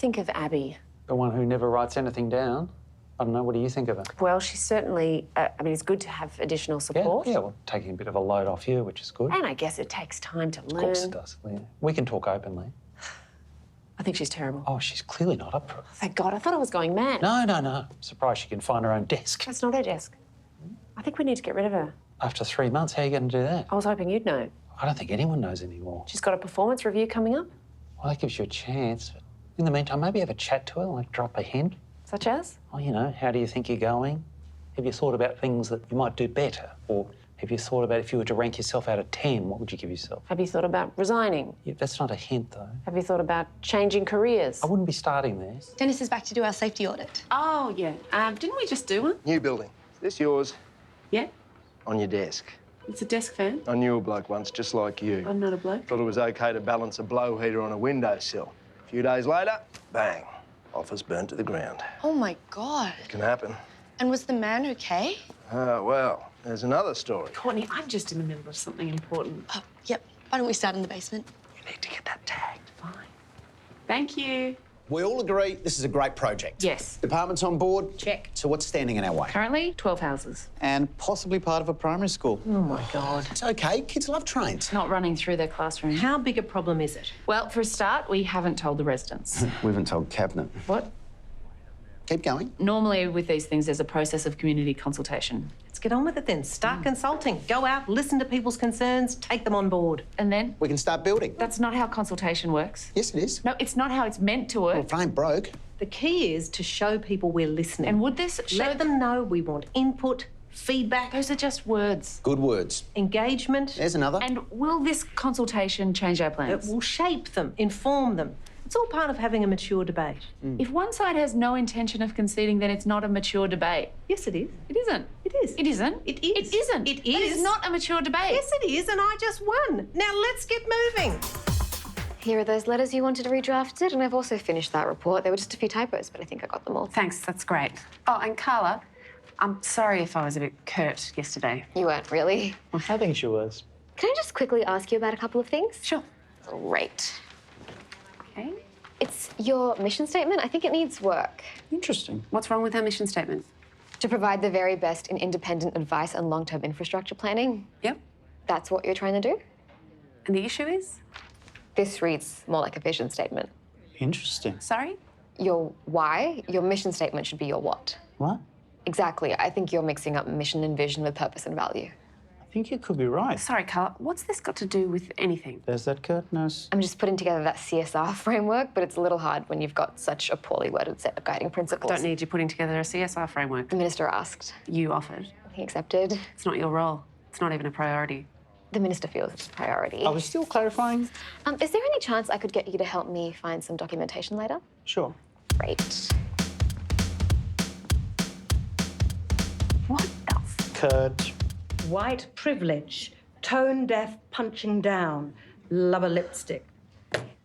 think of Abby? The one who never writes anything down. I don't know, what do you think of her? Well, she's certainly... I mean, it's good to have additional support. Yeah, well, taking a bit of a load off you, which is good. And I guess it takes time to learn. Of course it does, yeah. We can talk openly. I think she's terrible. Oh, she's clearly not up for it. Thank God, I thought I was going mad. No. Surprised she can find her own desk. That's not her desk. I think we need to get rid of her. After 3 months, how are you going to do that? I was hoping you'd know. I don't think anyone knows anymore. She's got a performance review coming up. Well, that gives you a chance. But in the meantime, maybe have a chat to her, like drop a hint. Such as? Oh, you know, how do you think you're going? Have you thought about things that you might do better? Or have you thought about if you were to rank yourself out of 10, what would you give yourself? Have you thought about resigning? Yeah, that's not a hint, though. Have you thought about changing careers? I wouldn't be starting there. Dennis is back to do our safety audit. Oh, yeah. Didn't we just do one? New building. Is this yours? Yeah. On your desk. It's a desk fan. I knew a bloke once, just like you. I'm not a bloke. Thought it was okay to balance a blow heater on a windowsill. A few days later, bang. Office burnt to the ground. Oh, my God. It can happen. And was the man okay? Well, there's another story. Courtney, I'm just in the middle of something important. Oh, yep. Why don't we start in the basement? You need to get that tagged. Fine. Thank you. We all agree this is a great project. Yes. Department's on board. Check. So what's standing in our way? Currently, 12 houses. And possibly part of a primary school. Oh, my God. It's okay. Kids love trains. Not running through their classroom. How big a problem is it? Well, for a start, we haven't told the residents. We haven't told Cabinet. What? Keep going. Normally, with these things, there's a process of community consultation. Let's get on with it then. Start consulting. Go out, listen to people's concerns, take them on board. And then? We can start building. That's not how consultation works. Yes, it is. No, it's not how it's meant to work. Well, if it ain't broke. The key is to show people we're listening. And would this show Let them know we want input, feedback, Those are just words. Good words. engagement. There's another. And will this consultation change our It plans? will shape them, inform them. It's all part of having a mature debate. If one side has no intention of conceding, then it's not a mature debate. Yes, it is. It isn't. It is. It isn't. It is. It isn't. It That is is. not a mature debate. Yes, it is, and I just won. Now let's get moving. Here are those letters you wanted redrafted, and I've also finished that report. There were just a few typos, but I think I got them all. Thanks, that's great. Oh, and Carla, I'm sorry if I was a bit curt yesterday. You weren't really. I think she was. Can I just quickly ask you about a couple of things? Sure. Great. Okay. It's your mission statement. I think it needs work. Interesting. What's wrong with our mission statement? To provide the very best in independent advice and long-term infrastructure planning. Yep. That's what you're trying to do? And the issue is? This reads more like a vision statement. Interesting. Sorry? Your why, your mission statement should be your what. What? Exactly. I think you're mixing up mission and vision with purpose and value. I think you could be right. Sorry, Carla, what's this got to do with anything? There's that curtness. I'm just putting together that CSR framework, but it's a little hard when you've got such a poorly worded set of guiding principles. Don't need you putting together a CSR framework. The minister asked. You offered. He accepted. It's not your role. It's not even a priority. The minister feels it's a priority. I was still clarifying. Is there any chance I could get you to help me find some documentation later? Sure. Great. What the f... Kurt. White privilege, tone deaf punching down, lover lipstick.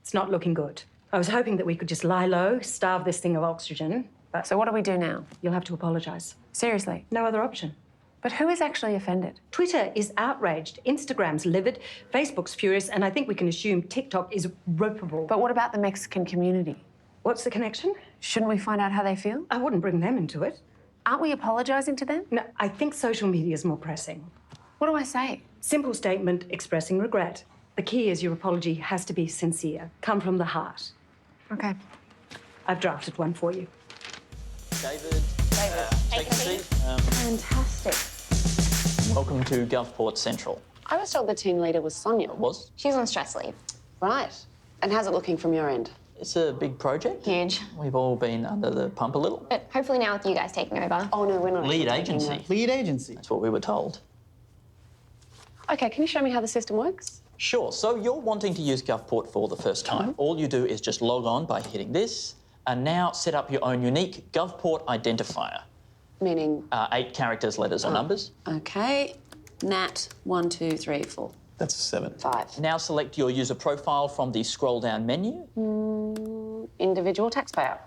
It's not looking good. I was hoping that we could just lie low, starve this thing of oxygen, but So what do we do now? you'll have to apologise. Seriously? No other option. But who is actually offended? Twitter is outraged, Instagram's livid, Facebook's furious, and I think we can assume TikTok is ropeable. But what about the Mexican community? What's the connection? Shouldn't we find out how they feel? I wouldn't bring them into it. Aren't we apologising to them? No, I think social media is more pressing. What do I say? Simple statement expressing regret. The key is your apology has to be sincere, come from the heart. Okay. I've drafted one for you. David, take a seat. Fantastic. Welcome to GovPort Central. I was told the team leader was Sonia. Was? She's on stress leave. Right. And how's it looking from your end? It's a big project. Huge. We've all been under the pump a little. But hopefully now with you guys taking over. Oh, no, we're not. Lead actually taking agency. that. Lead agency. That's what we were told. Okay, can you show me how the system works? Sure, so you're wanting to use GovPort for the first time. All you do is just log on by hitting this and now set up your own unique GovPort identifier. Meaning? 8 characters, letters or numbers. Okay. Nat, 1, 2, 3, 4, That's a 7. 5. Now select your user profile from the scroll-down menu. Individual taxpayer.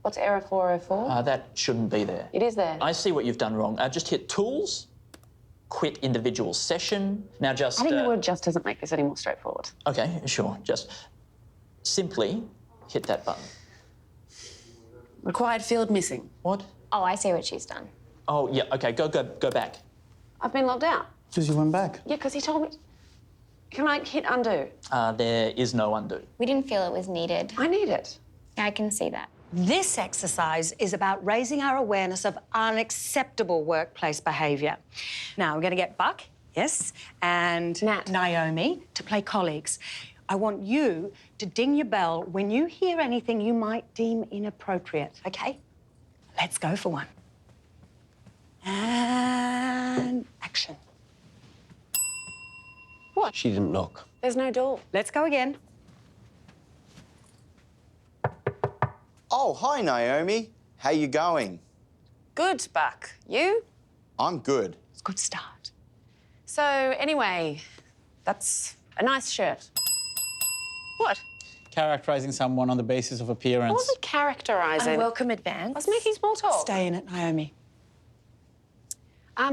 What's error 404? That shouldn't be there. It is there. I see what you've done wrong. Just hit Tools, Quit Individual Session. Now just... I think the word just doesn't make this any more straightforward. OK, sure. Just simply hit that button. Required field missing. What? Oh, I see what she's done. Oh, yeah, OK, go back. I've been logged out. Because you went back. Yeah, because he told me. Can I hit undo? There is no undo. We didn't feel it was needed. I need it. Yeah, I can see that. This exercise is about raising our awareness of unacceptable workplace behaviour. Now, we're going to get Buck, yes, and Nat. Naomi to play colleagues. I want you to ding your bell when you hear anything you might deem inappropriate, OK? Let's go for one. And action. What? She didn't knock. There's no door. Let's go again. Oh, hi, Naomi. How you going? Good, Buck. You? I'm good. It's a good start. So, anyway, that's a nice shirt. What? Characterising someone on the basis of I appearance. wasn't characterising. Welcome I advance. was making small talk. Stay in it, Naomi.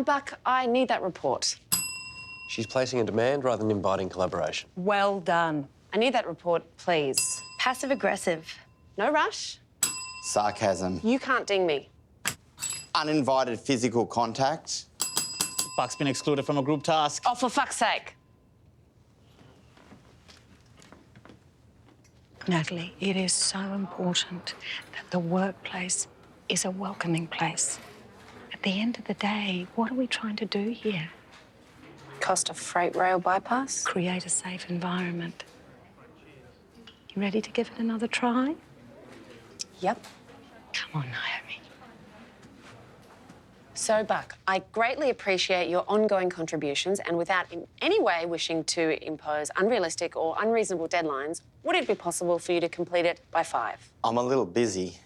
Buck, I need that report. She's placing a demand rather than inviting collaboration. Well done. I need that report, please. Passive-aggressive. No rush. Sarcasm. You can't ding me. Uninvited physical contact. Buck's been excluded from a group task. Oh, for fuck's sake. Natalie, it is so important that the workplace is a welcoming place. At the end of the day, what are we trying to do here? Cost a freight rail bypass? Create a safe environment. You ready to give it another try? Yep. Come on, Naomi. So, Buck, I greatly appreciate your ongoing contributions, and without in any way wishing to impose unrealistic or unreasonable deadlines, would it be possible for you to complete it by 5? I'm a little busy.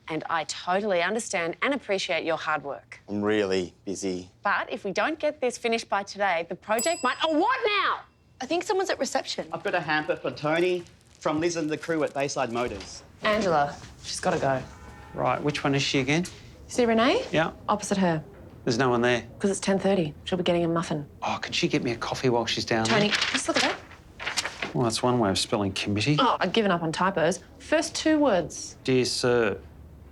And I totally understand and appreciate your hard work. I'm really busy. But if we don't get this finished by today, the project might... Oh, what now? I think someone's at reception. I've got a hamper for Tony from Liz and the crew at Bayside Motors. Angela. She's got to go. Right, which one is she again? See Renee? Yeah. Opposite her. There's no one there. Because it's 10:30. She'll be getting a muffin. Oh, can she get me a coffee while she's down Tony, there? just look at that. Well, that's one way of spelling committee. Oh, I've given up on typos. First 2 words. Dear sir.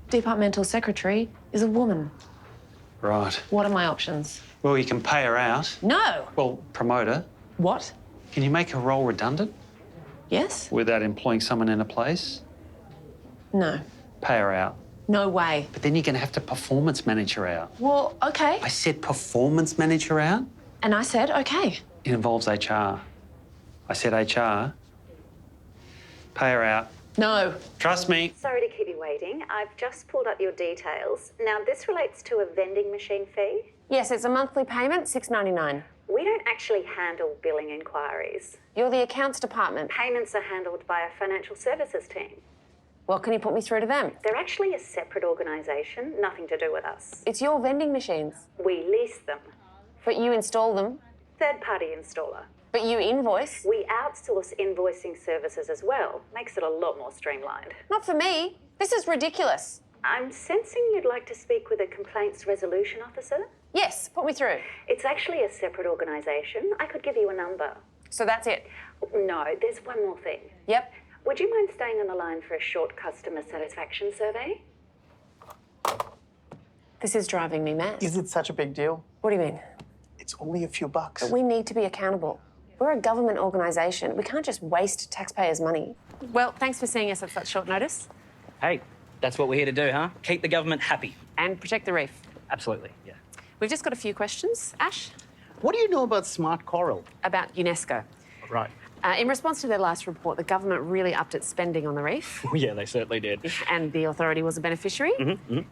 Departmental secretary is a woman. Right. What are my options? Well, you can pay her out. No. Well, promote her. What? Can you make her role redundant Yes? without employing someone in a place? No. Pay her out. No way. But then you're going to have to performance manage her out. Well, okay. I said performance manage her out. And I said, okay. It involves HR. I said HR. Pay her out. No. Trust me. Sorry to keep you waiting. I've just pulled up your details. Now, this relates to a vending machine fee. Yes, it's a monthly payment, $6.99. We don't actually handle billing inquiries. You're the accounts department. Payments are handled by a financial services team. Well, can you put me through to them? They're actually a separate organisation, nothing to do with us. It's your vending machines. We lease them. But you install them. Third-party installer. But you invoice. We outsource invoicing services as well. Makes it a lot more streamlined. Not for me. This is ridiculous. I'm sensing you'd like to speak with a complaints resolution officer. Yes, put me through. It's actually a separate organisation. I could give you a number. So that's it? No, there's one more thing. Yep. Would you mind staying on the line for a short customer satisfaction survey? This is driving me mad. Is it such a big deal? What do you mean? It's only a few bucks. But we need to be accountable. We're a government organisation. We can't just waste taxpayers' money. Well, thanks for seeing us at such short notice. Hey, that's what we're here to do, huh? Keep the government happy. And protect the reef. Absolutely, yeah. We've just got a few questions. Ash? What do you know about smart coral? About UNESCO. Right. In response to their last report, the government really upped its spending on the reef. Oh, yeah, they certainly did. And the authority was a beneficiary.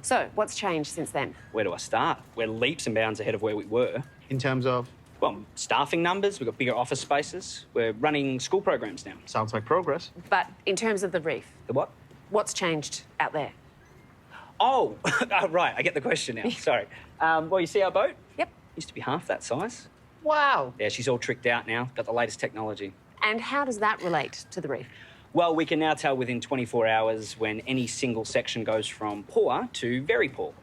So, what's changed since then? Where do I start? We're leaps and bounds ahead of where we were. In terms of? Well, staffing numbers, we've got bigger office spaces. We're running school programs now. Sounds like progress. But in terms of the reef, The what? what's changed out there? Oh, right, I get the question now. Sorry. Well, you see our boat? Yep. Used to be half that size. Wow. Yeah, she's all tricked out now. Got the latest technology. And how does that relate to the reef? Well, we can now tell within 24 hours when any single section goes from poor to very poor.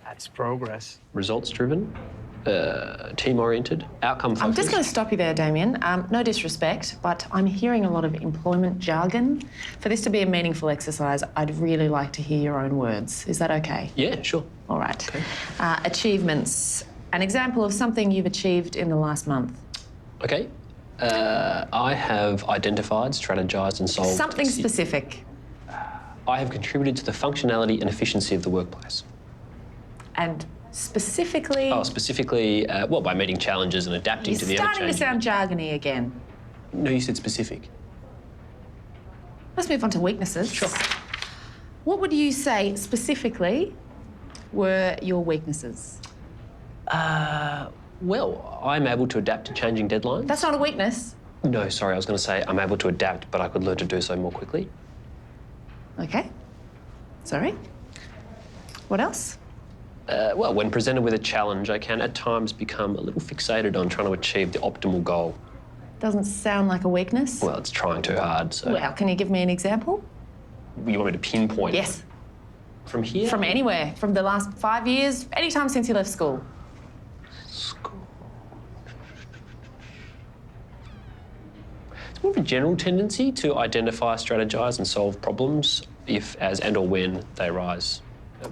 That's progress. Results driven? team-oriented, outcome-focused. I'm just going to stop you there, Damien. No disrespect, but I'm hearing a lot of employment jargon. For this to be a meaningful exercise, I'd really like to hear your own words. Is that okay? Yeah, sure. All right. Okay. Achievements. An example of something you've achieved in the last month. Okay. I have identified, strategized and solved... Something specific. I have contributed to the functionality and efficiency of the workplace. And specifically... Oh, specifically, well, by meeting challenges and adapting to the You're starting to sound jargony again. No, you said specific. Let's move on to weaknesses. Sure. What would you say specifically were your weaknesses? Well, I'm able to adapt to changing deadlines. That's not a weakness. No, sorry, I was going to say I'm able to adapt, but I could learn to do so more quickly. Okay. Sorry. What else? Well, when presented with a challenge, I can at times become a little fixated on trying to achieve the optimal goal. Doesn't sound like a weakness. Well, it's trying too hard, so... Well, can you give me an example? You want me to pinpoint? Yes. From here? From anywhere. From the last 5 years, any time since you left school. It's more of a general tendency to identify, strategise and solve problems if, as and or when they arise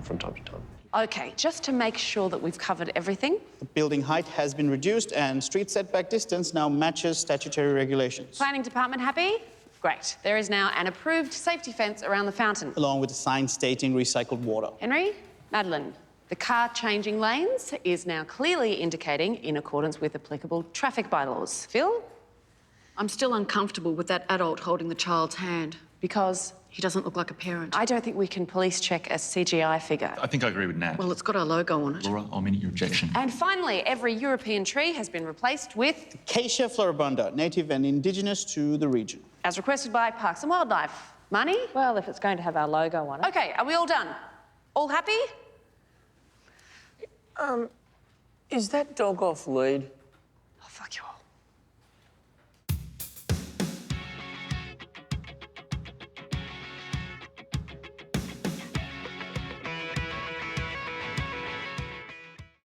from time to time. OK, just to make sure that we've covered everything. The building height has been reduced and street setback distance now matches statutory regulations. Planning department happy? Great. There is now an approved safety fence around the fountain. Along with a sign stating recycled water. Henry, Madeline, the car changing lanes is now clearly indicating in accordance with applicable traffic bylaws. Phil? I'm still uncomfortable with that adult holding the child's hand. Because? He doesn't look like a parent. I don't think we can police check a CGI figure. I think I agree with Nat. Well, it's got our logo on it. Laura, I'll minute your objection. And finally, every European tree has been replaced with... Acacia floribunda, native and indigenous to the region. As requested by Parks and Wildlife. Money? Well, if it's going to have our logo on it. OK, are we all done? All happy? Is that dog off lead?